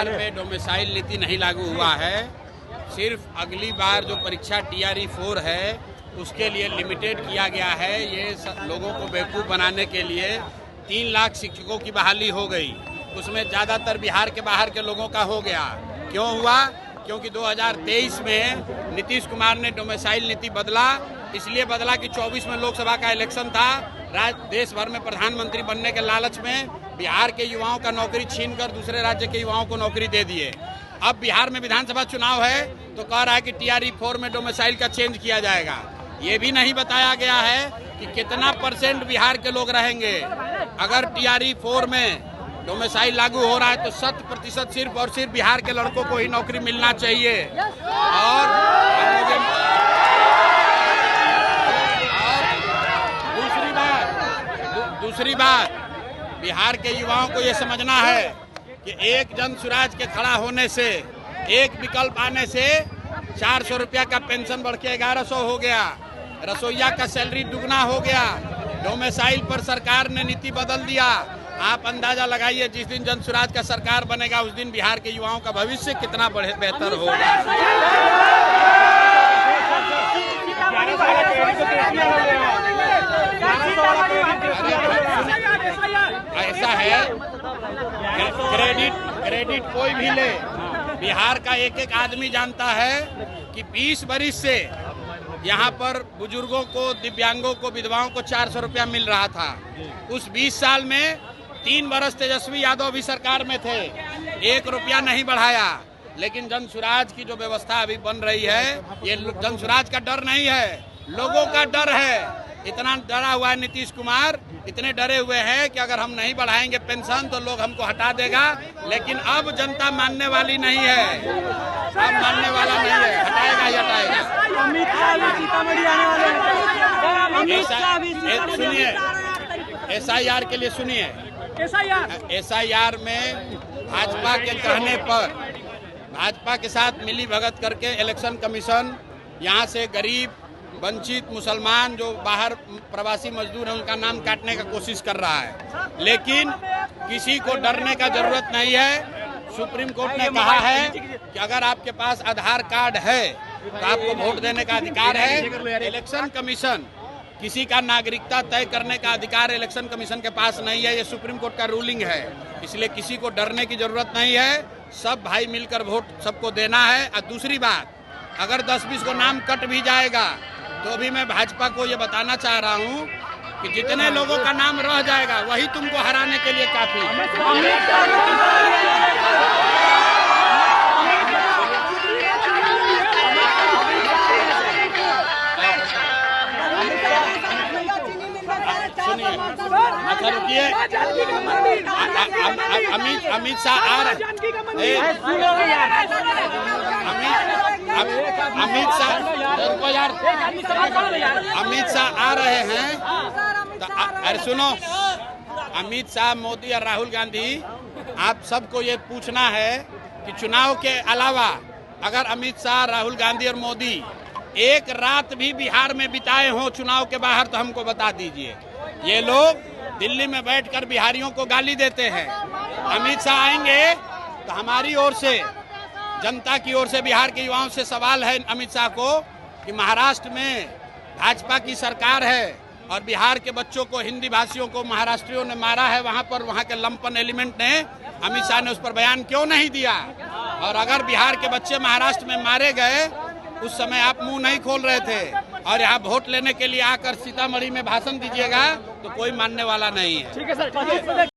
बिहार में डोमिसाइल नीति नहीं लागू हुआ है। सिर्फ अगली बार जो परीक्षा TRE 4 है उसके लिए लिमिटेड किया गया है। ये लोगों को बेवकूफ़ बनाने के लिए 3 लाख शिक्षकों की बहाली हो गई, उसमें ज़्यादातर बिहार के बाहर के लोगों का हो गया। क्यों हुआ? क्योंकि 2023 में नीतीश कुमार ने डोमिसाइल नीति बदला। इसलिए बदला कि 24 में लोकसभा का इलेक्शन था, देश भर में प्रधानमंत्री बनने के लालच में बिहार के युवाओं का नौकरी छीनकर दूसरे राज्य के युवाओं को नौकरी दे दिए। अब बिहार में विधानसभा चुनाव है तो कह रहा है कि TRE 4 में डोमिसाइल का चेंज किया जाएगा। ये भी नहीं बताया गया है कि कितना % बिहार के लोग रहेंगे। अगर TRE 4 में डोमिसाइल लागू हो रहा है तो 100% सिर्फ और सिर्फ बिहार के लड़कों को ही नौकरी मिलना चाहिए। और दूसरी बात बिहार के युवाओं को ये समझना है कि एक जन स्वराज के खड़ा होने से, एक विकल्प आने से 400 रुपया का पेंशन बढ़ के 1100 हो गया, रसोईया का सैलरी दुगना हो गया। डोमिसाइल पर सरकार ने नीति बदल दिया। आप अंदाजा लगाइए जिस दिन जन स्वराज का सरकार बनेगा उस दिन बिहार के युवाओं का भविष्य कितना बेहतर होगा। ऐसा है, क्रेडिट कोई भी ले, बिहार का एक एक आदमी जानता है कि 20 बरिस से यहाँ पर बुजुर्गों को, दिव्यांगों को, विधवाओं को 400 रुपया मिल रहा था। उस 20 साल में 3 बरस तेजस्वी यादव भी सरकार में थे, 1 रुपया नहीं बढ़ाया। लेकिन जन स्वराज की जो व्यवस्था अभी बन रही है, ये जन स्वराज का डर नहीं है, लोगों का डर है। इतना डरा हुआ है नीतीश कुमार, इतने डरे हुए हैं कि अगर हम नहीं बढ़ाएंगे पेंशन तो लोग हमको हटा देगा। लेकिन अब जनता मानने वाली नहीं है, अब मानने वाला नहीं है, हटाएगा ही हटाएगा। सुनिए, SIR के लिए सुनिए, SIR में भाजपा के कहने पर भाजपा के साथ मिली भगत करके इलेक्शन कमीशन यहाँ से गरीब, वंचित, मुसलमान जो बाहर प्रवासी मजदूर हैं उनका नाम काटने का कोशिश कर रहा है। लेकिन किसी को डरने का जरूरत नहीं है। सुप्रीम कोर्ट ने कहा है कि अगर आपके पास आधार कार्ड है तो आपको वोट देने का अधिकार है। इलेक्शन कमीशन किसी का नागरिकता तय करने का अधिकार इलेक्शन कमीशन के पास नहीं है। ये सुप्रीम कोर्ट का रूलिंग है, इसलिए किसी को डरने की जरूरत नहीं है। सब भाई मिलकर वोट सबको देना है। और दूसरी बात, अगर 10-20 को नाम कट भी जाएगा तो भी मैं भाजपा को ये बताना चाह रहा हूँ कि जितने लोगों का नाम रह जाएगा वही तुमको हराने के लिए काफी सुनिए। अच्छा रुकिए, अमित शाह आ रहे, अमित शाह आ रहे हैं। अरे सुनो, अमित शाह, मोदी और राहुल गांधी, आप सबको ये पूछना है कि चुनाव के अलावा अगर अमित शाह, राहुल गांधी और मोदी एक रात भी बिहार में बिताए हों चुनाव के बाहर तो हमको बता दीजिए। ये लोग दिल्ली में बैठकर बिहारियों को गाली देते हैं। अमित शाह आएंगे तो हमारी ओर से, जनता की ओर से, बिहार के युवाओं से सवाल है अमित शाह को कि महाराष्ट्र में भाजपा की सरकार है और बिहार के बच्चों को, हिंदी भाषियों को महाराष्ट्रियों ने मारा है, वहां पर वहां के लंपन एलिमेंट ने, अमित शाह ने उस पर बयान क्यों नहीं दिया? और अगर बिहार के बच्चे महाराष्ट्र में मारे गए उस समय आप मुंह नहीं खोल रहे थे और यहाँ वोट लेने के लिए आकर सीतामढ़ी में भाषण दीजिएगा तो कोई मानने वाला नहीं है। ठीक है सर।